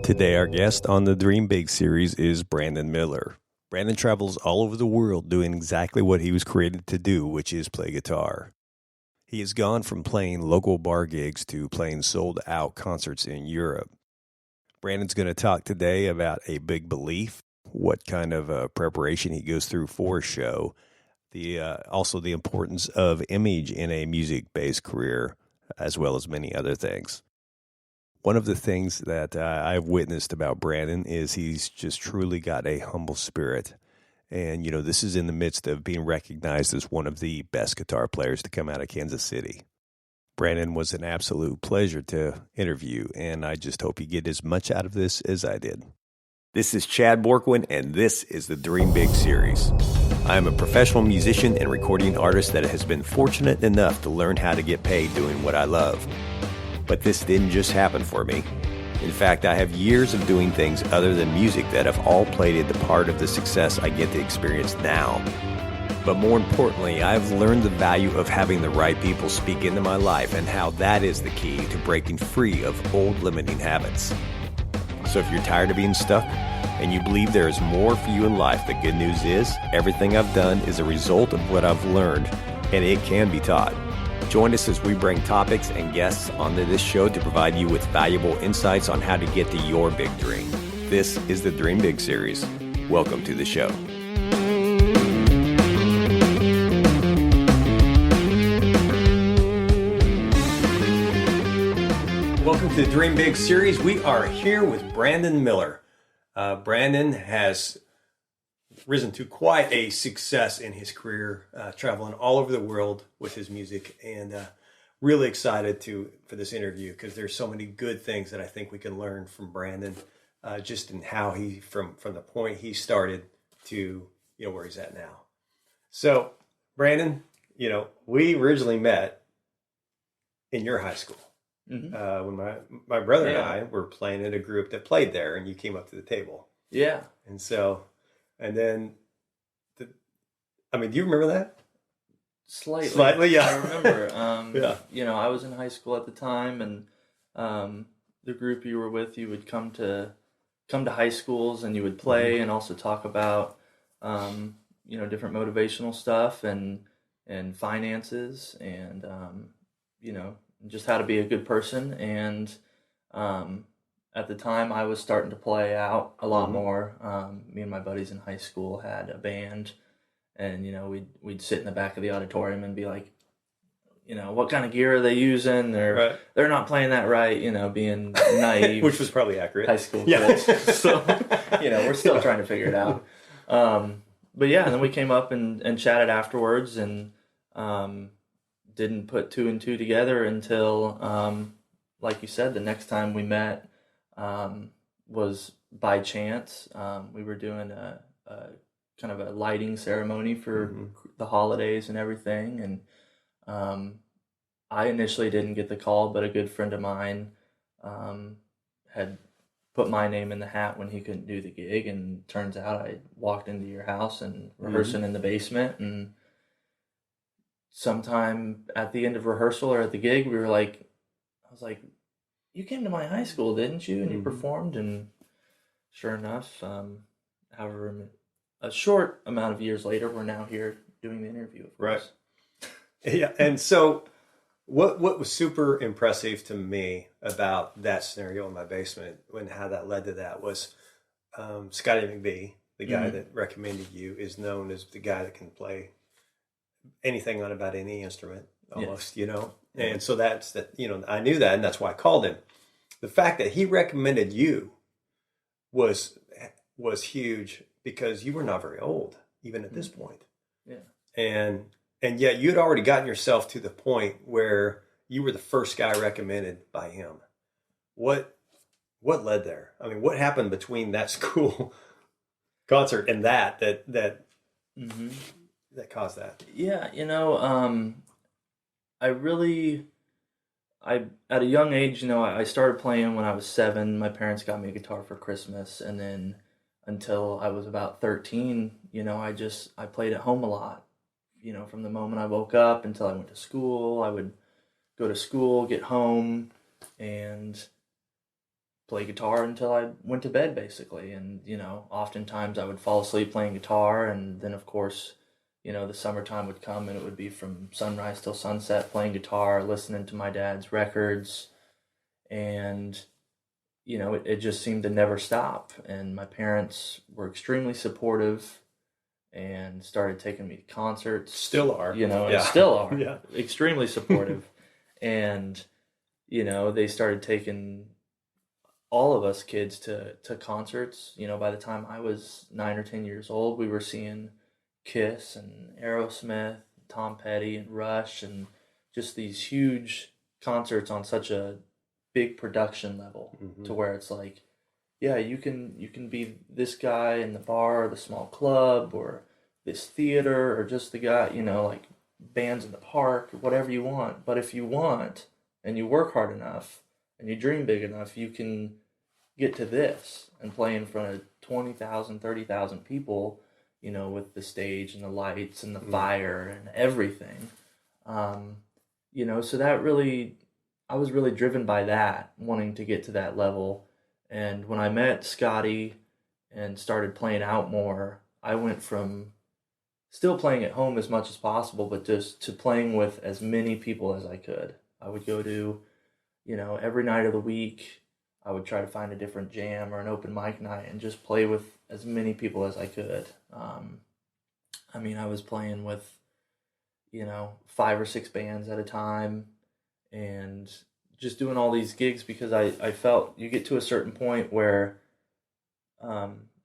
Today, our guest on the Dream Big series is Brandon Miller. Brandon travels all over the world doing exactly what he was created to do, which is play guitar. He has gone from playing local bar gigs to playing sold-out concerts in Europe. Brandon's going to talk today about a big belief, what kind of preparation he goes through for a show, also the importance of image in a music-based career, as well as many other things. One of the things that I've witnessed about Brandon is he's just truly got a humble spirit. And, you know, this is in the midst of being recognized as one of the best guitar players to come out of Kansas City. Brandon was an absolute pleasure to interview, and I just hope you get as much out of this as I did. This is Chad Borkwin, and this is the Dream Big series. I am a professional musician and recording artist that has been fortunate enough to learn how to get paid doing what I love. But this didn't just happen for me. In fact, I have years of doing things other than music that have all played a part of the success I get to experience now. But more importantly, I've learned the value of having the right people speak into my life and how that is the key to breaking free of old limiting habits. So if you're tired of being stuck and you believe there is more for you in life, the good news is everything I've done is a result of what I've learned, and it can be taught. Join us as we bring topics and guests onto this show to provide you with valuable insights on how to get to your big dream. This is the Dream Big series. Welcome to the show. Welcome to the Dream Big series. We are here with Brandon Miller. Brandon has risen to quite a success in his career, traveling all over the world with his music, and really excited for this interview because there's so many good things that I think we can learn from Brandon, just in how he from the point he started to where he's at now. So, Brandon, we originally met in your high school. Mm-hmm. When my brother and I were playing in a group that played there, and you came up to the table. Yeah. And then, do you remember that? Slightly, yeah. I remember. I was in high school at the time, and the group you were with, you would come to high schools, and you would play, mm-hmm. and also talk about, different motivational stuff and finances, and just how to be a good person. And at the time, I was starting to play out a lot, mm-hmm. more. Me and my buddies in high school had a band, and we'd sit in the back of the auditorium and be like, what kind of gear are they using? They're not playing that right. Being naive, which was probably accurate. High school kids. So we're still trying to figure it out. But yeah, and then we came up and chatted afterwards, and didn't put two and two together until, like you said, the next time we met. Was by chance. We were doing a kind of a lighting ceremony for, mm-hmm. the holidays and everything, and I initially didn't get the call, but a good friend of mine had put my name in the hat when he couldn't do the gig, and turns out I walked into your house and rehearsing, mm-hmm. in the basement, and sometime at the end of rehearsal or at the gig, I was like, you came to my high school, didn't you? And mm-hmm. you performed, and sure enough, however, a short amount of years later, we're now here doing the interview. Right. Yeah, and so what was super impressive to me about that scenario in my basement, and how that led to that, was Scotty McBee, the guy, mm-hmm. that recommended you, is known as the guy that can play anything on about any instrument, almost, yes. And so that's that, I knew that, and that's why I called him. The fact that he recommended you was huge, because you were not very old, even at this point. Yeah. And yet you had already gotten yourself to the point where you were the first guy recommended by him. What led there? What happened between that school concert and that mm-hmm. that caused that? Yeah, I at a young age, I started playing when I was 7. My parents got me a guitar for Christmas, and then until I was about 13, I played at home a lot. From the moment I woke up until I went to school, I would go to school, get home, and play guitar until I went to bed, basically. And, oftentimes I would fall asleep playing guitar. And then, of course, the summertime would come and it would be from sunrise till sunset playing guitar, listening to my dad's records. And, it just seemed to never stop. And my parents were extremely supportive and started taking me to concerts. Still are. And still are. Yeah. Extremely supportive. And, they started taking all of us kids to concerts. By the time I was 9 or 10 years old, we were seeing Kiss and Aerosmith, Tom Petty and Rush, and just these huge concerts on such a big production level, to where it's like, yeah, you can be this guy in the bar or the small club or this theater or just the guy, like bands in the park, whatever you want. But if you want and you work hard enough and you dream big enough, you can get to this and play in front of 20,000, 30,000 people, with the stage and the lights and the fire and everything. So that really, I was really driven by that, wanting to get to that level. And when I met Scotty and started playing out more, I went from still playing at home as much as possible, but just to playing with as many people as I could. I would go to, every night of the week, I would try to find a different jam or an open mic night and just play with as many people as I could. I was playing with, 5 or 6 bands at a time and just doing all these gigs because I felt you get to a certain point where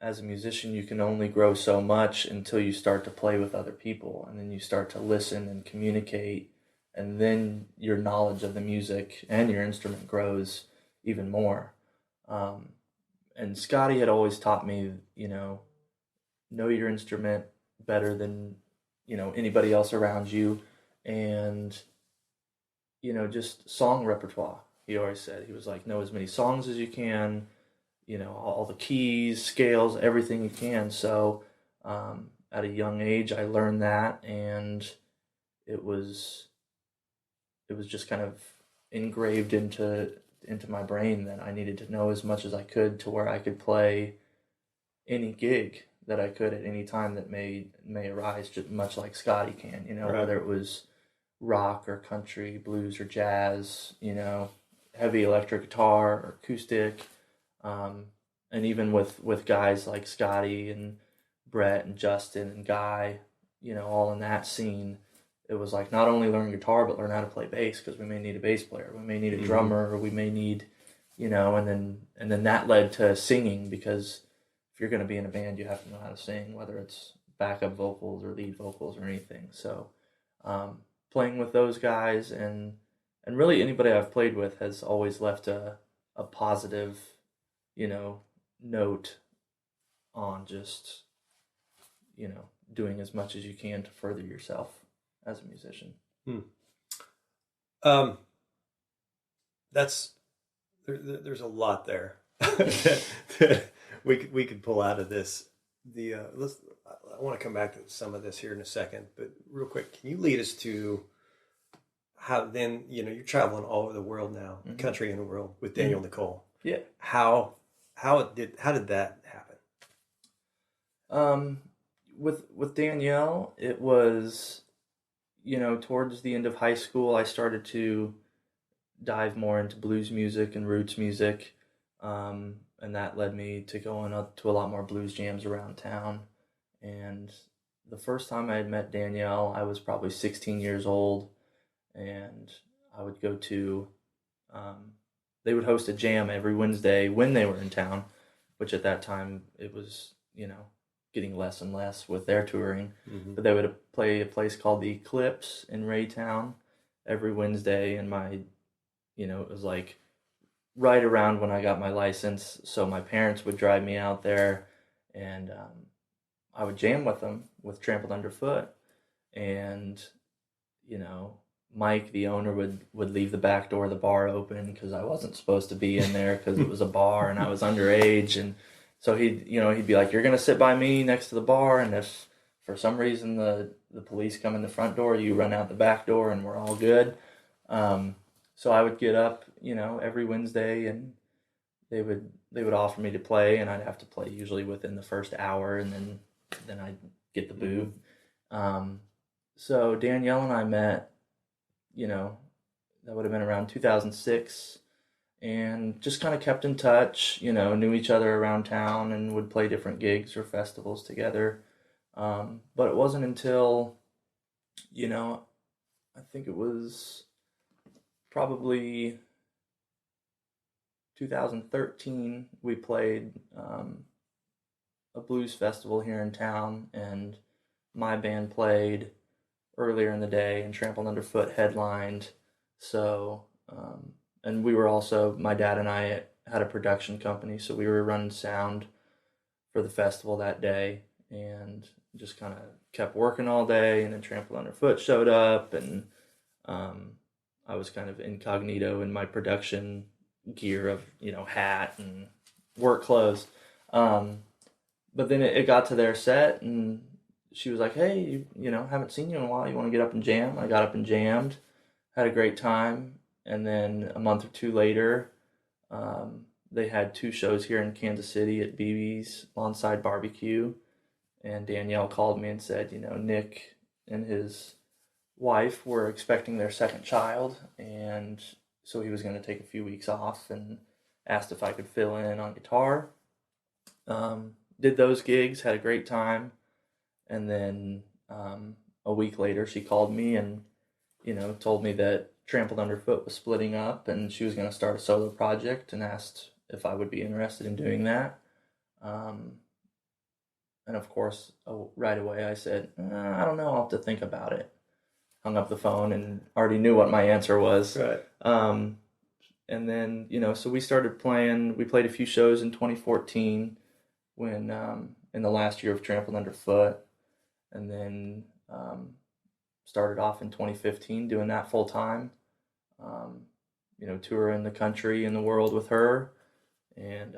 as a musician you can only grow so much until you start to play with other people, and then you start to listen and communicate, and then your knowledge of the music and your instrument grows even more. And Scotty had always taught me, know your instrument better than, anybody else around you. And, just song repertoire. He always said, he was like, know as many songs as you can, all the keys, scales, everything you can. So at a young age, I learned that, and it was just kind of engraved into my brain that I needed to know as much as I could to where I could play any gig that I could at any time that may arise, just much like Scotty can, Right. Whether it was rock or country, blues or jazz, heavy electric guitar or acoustic, and even with guys like Scotty and Brett and Justin and Guy, all in that scene. It was like not only learn guitar, but learn how to play bass, because we may need a bass player, we may need a drummer, or we may need, and then that led to singing, because if you're going to be in a band, you have to know how to sing, whether it's backup vocals or lead vocals or anything. So playing with those guys and really anybody I've played with has always left a positive, note on just, doing as much as you can to further yourself as a musician. There's a lot there that we could pull out of this. I want to come back to some of this here in a second, but real quick, can you lead us to how then, you're traveling all over the world now, country and the world with Daniel Nicole. Yeah. How did that happen? With Danielle, it was, towards the end of high school, I started to dive more into blues music and roots music. And that led me to going up to a lot more blues jams around town. And the first time I had met Danielle, I was probably 16 years old, and I would go to, they would host a jam every Wednesday when they were in town, which at that time it was, getting less and less with their touring. But they would play a place called the Eclipse in Raytown every Wednesday, and it was like right around when I got my license, so my parents would drive me out there, and I would jam with them with Trampled Underfoot, and Mike, the owner, would leave the back door of the bar open because I wasn't supposed to be in there because it was a bar and I was underage, and so he'd be like, "You're gonna sit by me next to the bar, and if for some reason the police come in the front door, you run out the back door, and we're all good." So I would get up, every Wednesday and, they would offer me to play, and I'd have to play usually within the first hour, and then I'd get the boot. So Danielle and I met, you know, that would have been around 2006, and just kind of kept in touch, knew each other around town and would play different gigs or festivals together. But it wasn't until, I think it was probably 2013, we played a blues festival here in town, and my band played earlier in the day, and Trampled Underfoot headlined. So, and we were also, my dad and I had a production company, so we were running sound for the festival that day, and just kind of kept working all day. And then Trampled Underfoot showed up, and I was kind of incognito in my production gear of, hat and work clothes. But then it got to their set, and she was like, hey, haven't seen you in a while. You want to get up and jam? I got up and jammed, had a great time. And then a month or two later, they had 2 shows here in Kansas City at BB's Lawnside Barbecue. And Danielle called me and said, Nick and his wife were expecting their second child, and so he was going to take a few weeks off, and asked if I could fill in on guitar. Did those gigs, had a great time, and then a week later she called me and told me that Trampled Underfoot was splitting up and she was going to start a solo project, and asked if I would be interested in doing that. And of course, right away I said, I don't know, I'll have to think about it. Hung up the phone and already knew what my answer was. Right. And then, so we started playing. We played a few shows in 2014 when, in the last year of Trampled Underfoot. And then started off in 2015 doing that full time. Touring the country and the world with her. And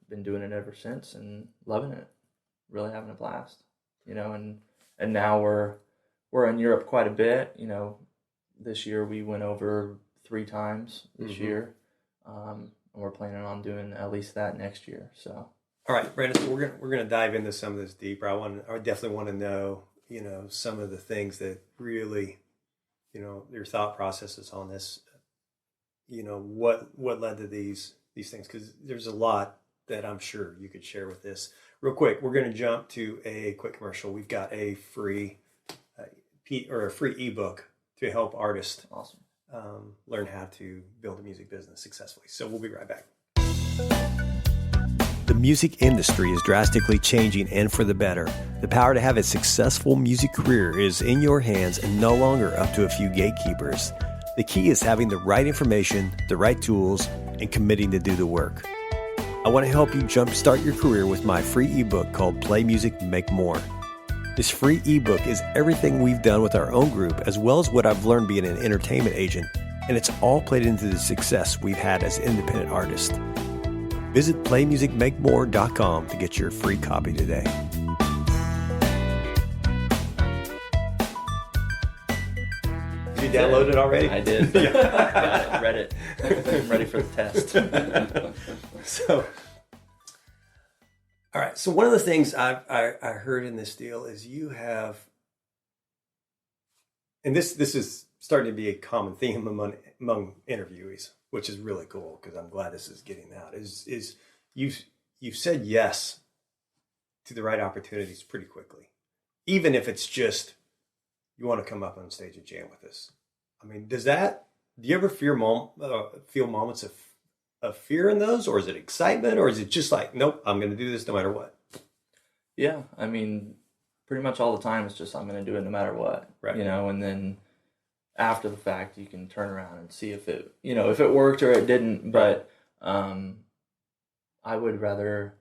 been doing it ever since and loving it. Really having a blast. And now we're in Europe quite a bit. This year we went over 3 times this year. And we're planning on doing at least that next year. So, all right, Brandon. So we're gonna dive into some of this deeper. I definitely want to know, some of the things that really, your thought processes on this. What led to these things, because there's a lot that I'm sure you could share with this. Real quick, we're gonna jump to a quick commercial. We've got a free a free ebook to help artists learn how to build a music business successfully. So we'll be right back. The music industry is drastically changing, and for the better. The power to have a successful music career is in your hands and no longer up to a few gatekeepers. The key is having the right information, the right tools, and committing to do the work. I want to help you jumpstart your career with my free ebook called Play Music, Make More. This free ebook is everything we've done with our own group, as well as what I've learned being an entertainment agent, and it's all played into the success we've had as independent artists. Visit playmusicmakemore.com to get your free copy today. Did you download it already? I did. Got it, read it. I'm ready for the test. All right. So one of the things I heard in this deal is you have, and this is starting to be a common theme among interviewees, which is really cool because I'm glad this is getting out. Is you've said yes to the right opportunities pretty quickly, even if it's just you want to come up on stage and jam with us. I mean, do you ever feel moments of fear in those, or is it excitement, or is it just like, nope, I'm going to do this no matter what? Yeah, I mean, pretty much all the time it's just I'm going to do it no matter what, right? And then after the fact you can turn around and see if it worked or it didn't. But I would rather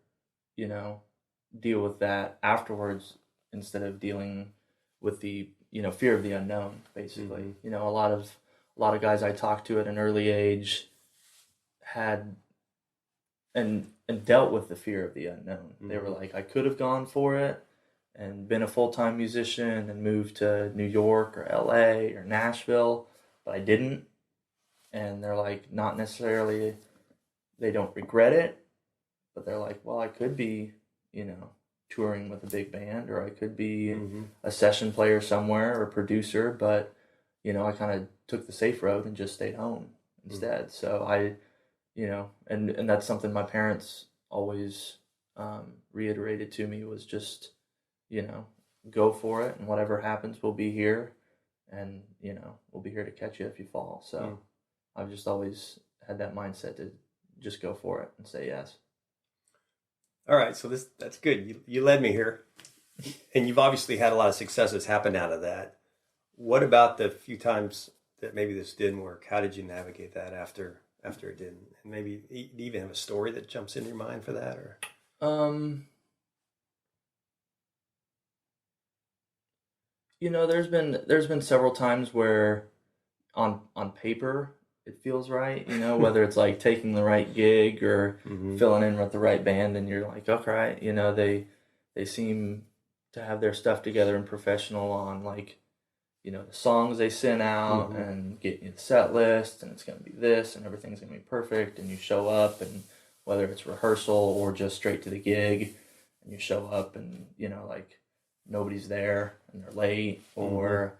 deal with that afterwards instead of dealing with the fear of the unknown, basically. Mm-hmm. A lot of guys I talked to at an early age had and dealt with the fear of the unknown. Mm-hmm. They were like, I could have gone for it and been a full-time musician and moved to New York or LA or Nashville, but I didn't. And they're like, not necessarily they don't regret it, but they're like, well, I could be, touring with a big band, or I could be a session player somewhere or producer, but I kind of took the safe road and just stayed home instead. So and that's something my parents always reiterated to me, was just, go for it, and whatever happens, we'll be here, and we'll be here to catch you if you fall. So I've just always had that mindset to just go for it and say yes. All right, so that's good. You led me here, and you've obviously had a lot of successes happen out of that. What about the few times that maybe this didn't work? How did you navigate that after it didn't? And maybe do you even have a story that jumps into your mind for that, or? There's been several times where on paper it feels right, whether it's like taking the right gig or filling in with the right band, and you're like, okay, they seem to have their stuff together and professional on, like, the songs they sent out and getting you the set list, and it's going to be this and everything's going to be perfect, and you show up, and whether it's rehearsal or just straight to the gig, and you show up and like nobody's there and they're late, or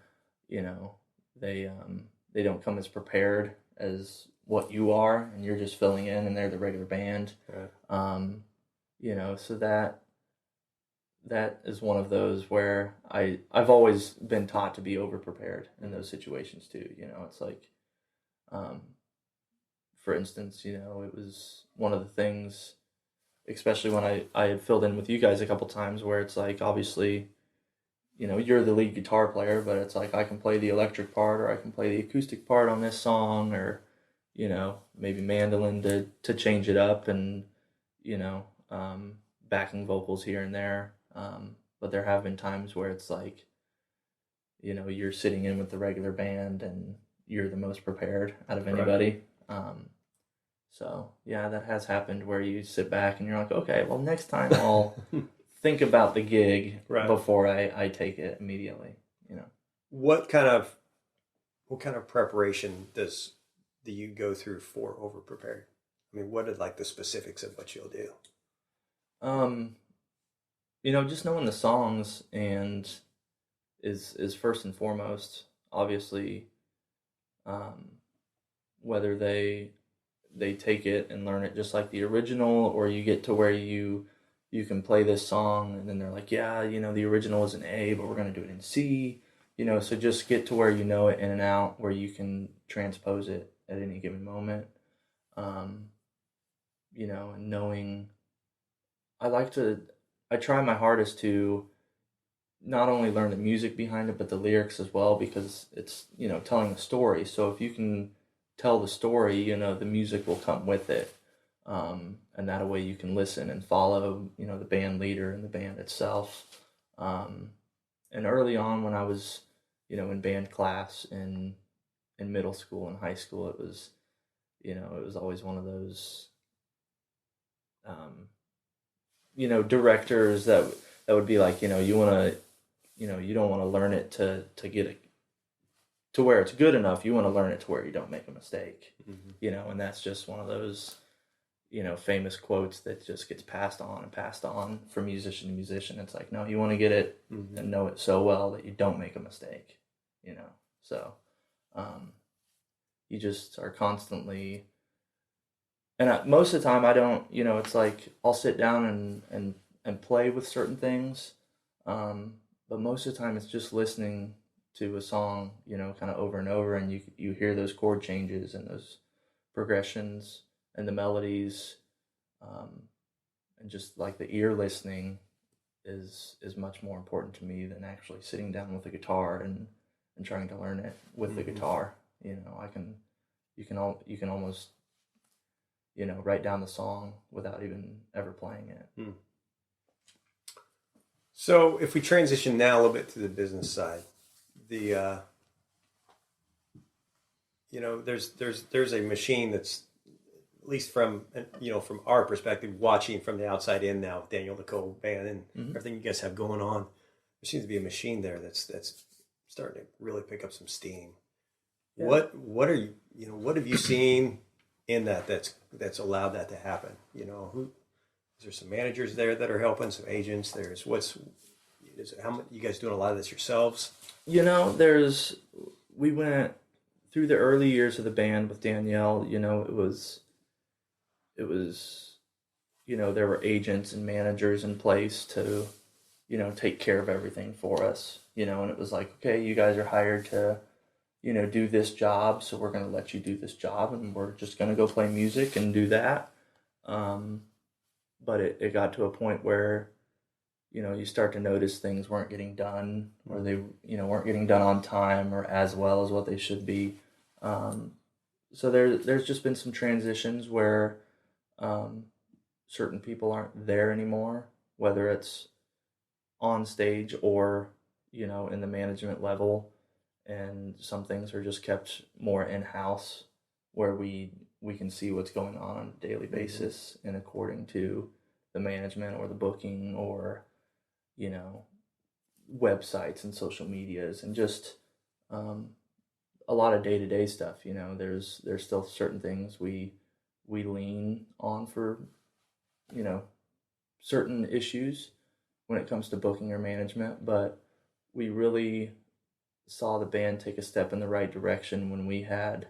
they don't come as prepared as what you are, and you're just filling in and they're the regular band. Right. So that is one of those where I've always been taught to be over prepared in those situations too. It's like, for instance, it was one of the things, especially when I had filled in with you guys a couple times, where it's like, obviously, you're the lead guitar player, but it's like, I can play the electric part, or I can play the acoustic part on this song, or, maybe mandolin to change it up, and, backing vocals here and there. But there have been times where it's like, you're sitting in with the regular band and you're the most prepared out of anybody. Right. So yeah, that has happened, where you sit back and you're like, okay, well, next time I'll think about the gig before I take it immediately. What kind of preparation do you go through for over prepared? I mean, what are like the specifics of what you'll do? Just knowing the songs and is first and foremost. Obviously, whether they take it and learn it just like the original, or you get to where you can play this song and then they're like, yeah, the original is in A, but we're going to do it in C. So just get to where you know it in and out, where you can transpose it at any given moment. And knowing, I try my hardest to not only learn the music behind it, but the lyrics as well, because it's, telling a story. So if you can tell the story, the music will come with it. And that way you can listen and follow, the band leader and the band itself. And early on, when I was, in band class in middle school and high school, it was always one of those, directors that would be like, you want to, you don't want to learn it to get it to where it's good enough. You want to learn it to where you don't make a mistake, and that's just one of those, famous quotes that just gets passed on from musician to musician. It's like, no, you want to get it and know it so well that you don't make a mistake, so, you just are constantly, and most of the time I don't, it's like, I'll sit down and play with certain things. But most of the time it's just listening to a song, kind of over and over, and you hear those chord changes and those progressions and the melodies, and just like the ear listening is much more important to me than actually sitting down with a guitar and trying to learn it with the guitar. You can almost, write down the song without even ever playing it. So if we transition now a little bit to the business side, there's a machine that's, at least from our perspective, watching from the outside in now with Daniel Nicole band and everything you guys have going on, there seems to be a machine there that's starting to really pick up some steam. Yeah. What are you, what have you seen in that's allowed that to happen? You know, who is there? Some managers there that are helping, some agents. How many you guys doing a lot of this yourselves? You know, we went through the early years of the band with Danielle. You know, it was, you know, there were agents and managers in place to, you know, take care of everything for us, you know, and it was like, okay, you guys are hired to, you know, do this job, so we're going to let you do this job and we're just going to go play music and do that. Um, but it got to a point where, you know, you start to notice things weren't getting done, or they, you know, weren't getting done on time or as well as what they should be. Um, so there's just been some transitions where um, certain people aren't there anymore, whether it's on stage or, you know, in the management level, and some things are just kept more in house where we can see what's going on a daily basis and according to the management or the booking or, you know, websites and social medias and just um, a lot of day-to-day stuff. You know, there's still certain things we lean on for, you know, certain issues when it comes to booking or management, but we really saw the band take a step in the right direction when we had,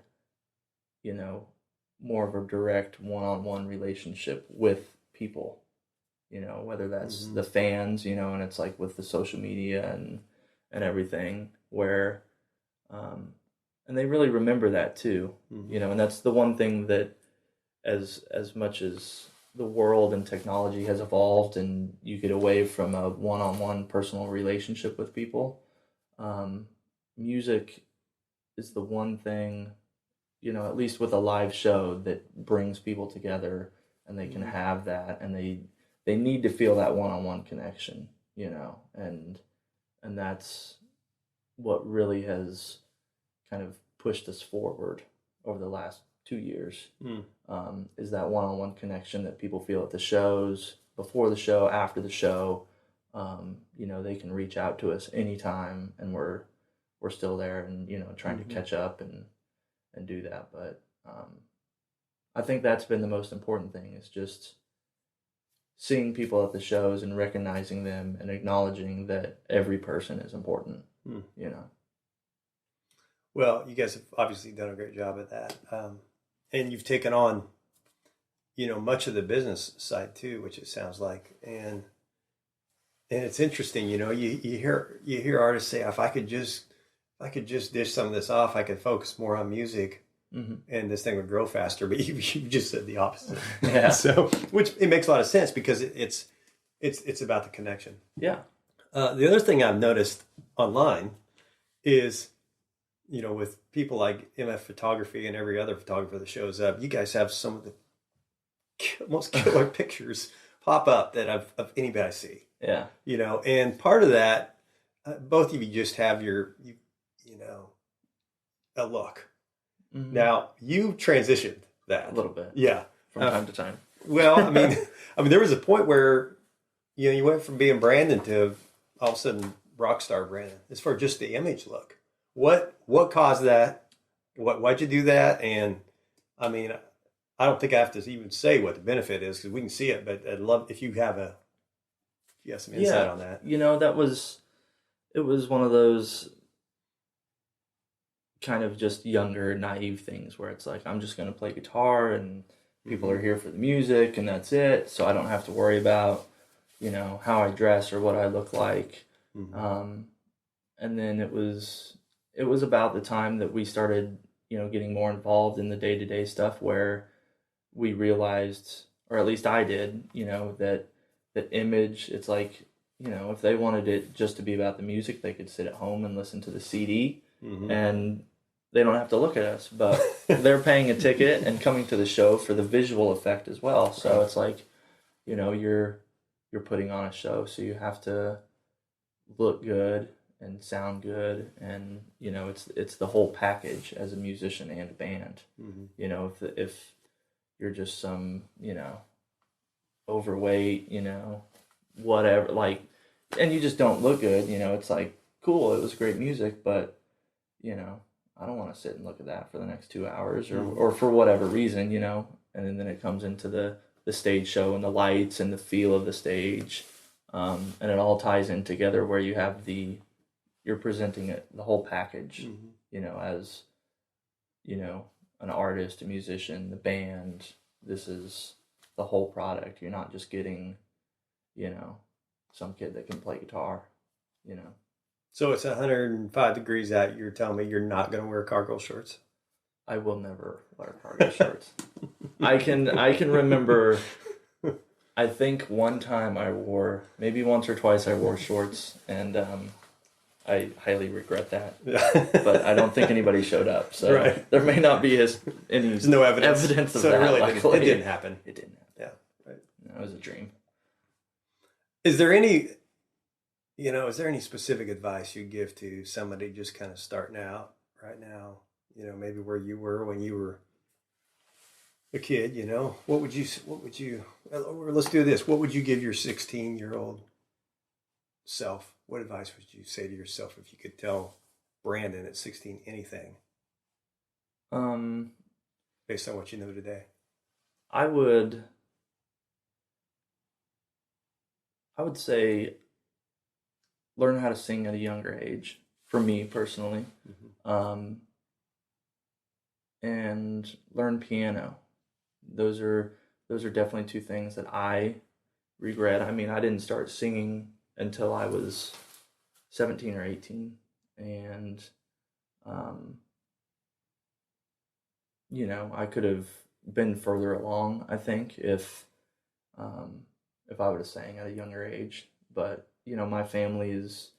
you know, more of a direct one-on-one relationship with people, you know, whether that's the fans, you know, and it's like with the social media and everything where and they really remember that too, you know, and that's the one thing that as much as the world and technology has evolved and you get away from a one-on-one personal relationship with people, music is the one thing, you know, at least with a live show that brings people together and they can have that and they need to feel that one-on-one connection, you know, and that's what really has kind of pushed us forward over the last 2 years. Is that one-on-one connection that people feel at the shows, before the show, after the show. You know, they can reach out to us anytime, and we're still there, and you know, trying to catch up and do that. But I think that's been the most important thing, is just seeing people at the shows and recognizing them and acknowledging that every person is important. You know. Well, you guys have obviously done a great job at that, and you've taken on, you know, much of the business side too, which it sounds like, and it's interesting. You know, you hear artists say, if I could just dish some of this off, I could focus more on music, and this thing would grow faster. But you just said the opposite. Yeah. So, which it makes a lot of sense because it's about the connection. Yeah. The other thing I've noticed online is, you know, with people like MF Photography and every other photographer that shows up, you guys have some of the most killer pictures pop up that of anybody I see. Yeah. You know, and part of that, both of you just have you know, a look. Now, you transitioned that a little bit. Yeah. From time to time. Well, I mean, there was a point where, you know, you went from being Brandon to all of a sudden rock star Brandon, as far as just the image look. What caused that? Why'd you do that? And I mean, I don't think I have to even say what the benefit is because we can see it. But I'd love if you have some insight on that. You know, it was one of those kind of just younger, naive things where it's like, I'm just going to play guitar and people are here for the music and that's it. So I don't have to worry about, you know, how I dress or what I look like. And then it was about the time that we started, you know, getting more involved in the day-to-day stuff where we realized, or at least I did, you know, that image, it's like, you know, if they wanted it just to be about the music, they could sit at home and listen to the CD and they don't have to look at us, but they're paying a ticket and coming to the show for the visual effect as well. So it's like, you know, you're putting on a show, so you have to look good and sound good, and you know, it's the whole package as a musician and a band. You know, if you're just some, you know, overweight, you know, whatever, like, and you just don't look good, you know, it's like, cool, it was great music, but you know, I don't want to sit and look at that for the next 2 hours or for whatever reason, you know. And then it comes into the stage show and the lights and the feel of the stage. And it all ties in together where you have you're presenting it, the whole package, you know, as, you know, an artist, a musician, the band. This is the whole product. You're not just getting, you know, some kid that can play guitar, you know. So it's 105 degrees out. You're telling me you're not going to wear cargo shorts? I will never wear cargo shorts. I can remember, I think one time maybe once or twice I wore shorts, and I highly regret that. Yeah. But I don't think anybody showed up, so there may not be any There's no evidence of so that. It didn't happen. It didn't happen. Yeah, right. It was a dream. Is there any specific advice you give to somebody just kind of starting out right now? You know, maybe where you were when you were a kid, you know, let's do this. What would you give your 16-year-old self? What advice would you say to yourself if you could tell Brandon at 16 anything? Based on what you know today. I would say learn how to sing at a younger age, for me personally. And learn piano. Those are definitely two things that I regret. I mean, I didn't start singing until I was 17 or 18, and you know, I could have been further along, I think, if I would have sang at a younger age. But you know, my family is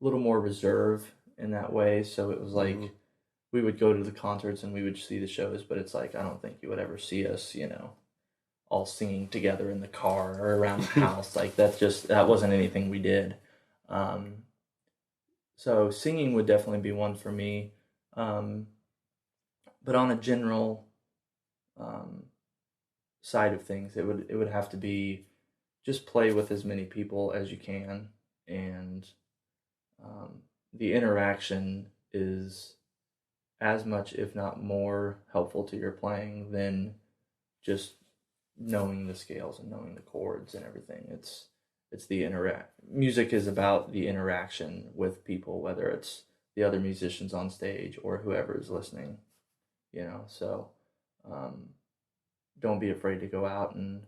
a little more reserved in that way, so it was like we would go to the concerts and we would see the shows, but it's like I don't think you would ever see us, you know, all singing together in the car or around the house. Like that wasn't anything we did. So singing would definitely be one for me. But on a general side of things, it would have to be just play with as many people as you can, and the interaction is as much, if not more, helpful to your playing than just knowing the scales and knowing the chords and everything. It's the music is about the interaction with people, whether it's the other musicians on stage or whoever is listening, you know. So don't be afraid to go out and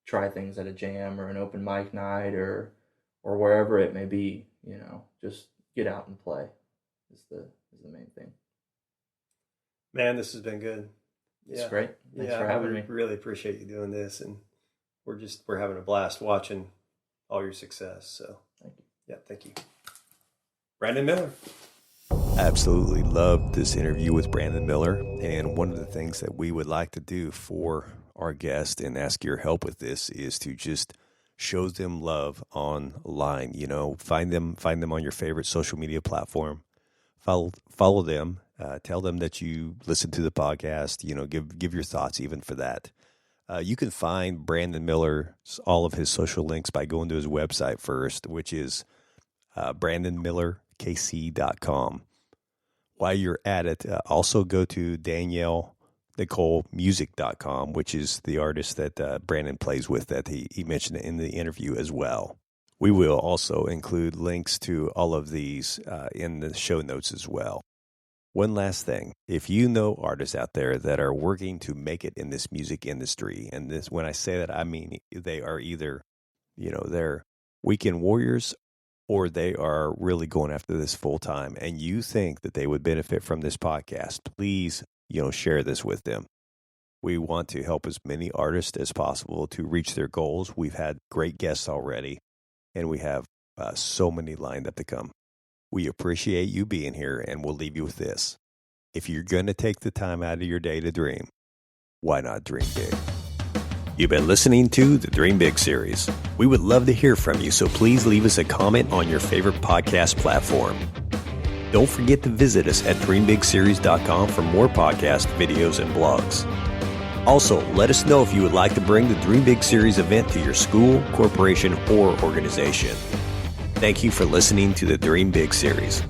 try things at a jam or an open mic night or wherever it may be, you know. Just get out and play is the main thing. Man, this has been good. It's great. Thanks for having me. Really appreciate you doing this, and we're having a blast watching all your success. So thank you. Yeah, thank you. Brandon Miller. Absolutely loved this interview with Brandon Miller, and one of the things that we would like to do for our guest and ask your help with this is to just show them love online. You know, find them on your favorite social media platform. Follow them. Tell them that you listen to the podcast. You know, give your thoughts even for that. You can find Brandon Miller, all of his social links, by going to his website first, which is brandonmillerkc.com. While you're at it, also go to DanielleNicoleMusic.com, which is the artist that Brandon plays with that he mentioned in the interview as well. We will also include links to all of these in the show notes as well. One last thing, if you know artists out there that are working to make it in this music industry, and this, when I say that, I mean they are either, you know, they're weekend warriors or they are really going after this full time, and you think that they would benefit from this podcast, please, you know, share this with them. We want to help as many artists as possible to reach their goals. We've had great guests already, and we have so many lined up to come. We appreciate you being here, and we'll leave you with this. If you're going to take the time out of your day to dream, why not dream big? You've been listening to the Dream Big series. We would love to hear from you, so please leave us a comment on your favorite podcast platform. Don't forget to visit us at dreambigseries.com for more podcast videos and blogs. Also, let us know if you would like to bring the Dream Big series event to your school, corporation, or organization. Thank you for listening to the Dream Big series.